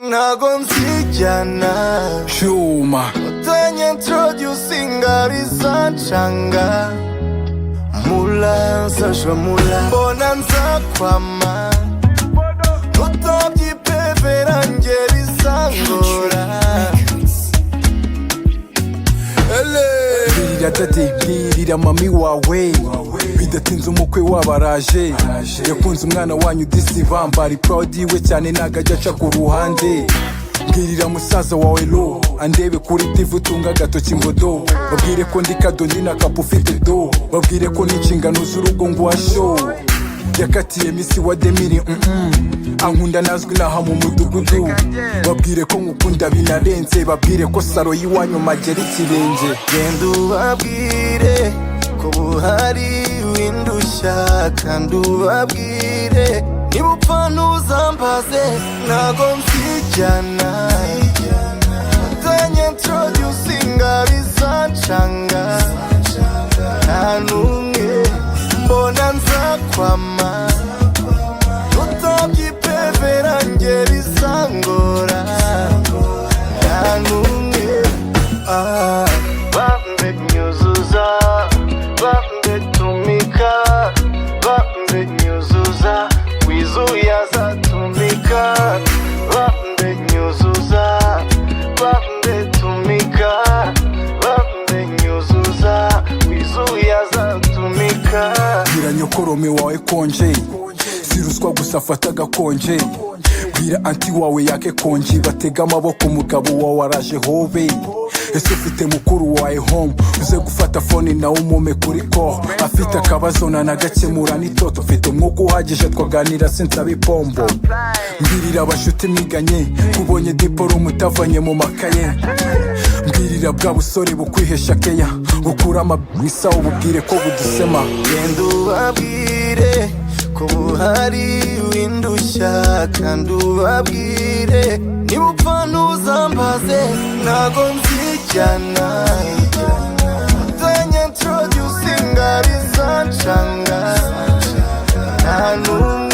ntago nzijyana Shuma utanyiintroducing arizancanga mula nsasha mula mbona nzakwama utabyipevera ngeri sangora Mbirira dade mbirira mami wawe bidatinze umukwe wabaraje yakunze umwana wanyu disi bambari proud iwe cyane nagajya aca ku ruhande mbwirira musaza wawe lo andebe kuri TV utunga agatoki ngo do babwire ko ndi kado ndi na kapu ufite do babwire ko n'inshingano z'urugo ngo washo yakatiye misi wa demiri ankunda nazwi naha mu mudugudu babwire ko ngukunda binarenze babwire ko saro y'iwanyu magera ikirenge genda ubabwire ko buhari windushya kandi ubabwire niba upfa ntuzambaze ntago nzijyana utanyiintroducing arizancanga nta n'umwe mbona nzakwama utabyipevera ngeri sangora nta n'umwe bambe nyuzuza bambe tumika bambe nyuzuza wizuye azatumika bambe nyuzuza bambe tumika bambe nyuzuza wizuye azatumika bwira nyokorome wawe konje si ruswa gusa afata agakonje bwira anti wawe yake konji batega amaboko umugabo wawe araje hobe ese ufite mukuru wawe home uze gufata phone nawe umume kuri ko afite akabazo nanagakemura n'itoto mfite umwuka uhagije twaganira sinsabe ipombo mbwirira abashuti mwiganye kubonye diplome utavanye mu makaye mbwirira bwa busore bukwihesha keya bukura amabisa ububwire ko budusema genda ubabwire ko buhari windushya kandi ubabwire niba upfa ntuzambaze ntago nzijyana utanyiintroducing arizancanga nta n'umwe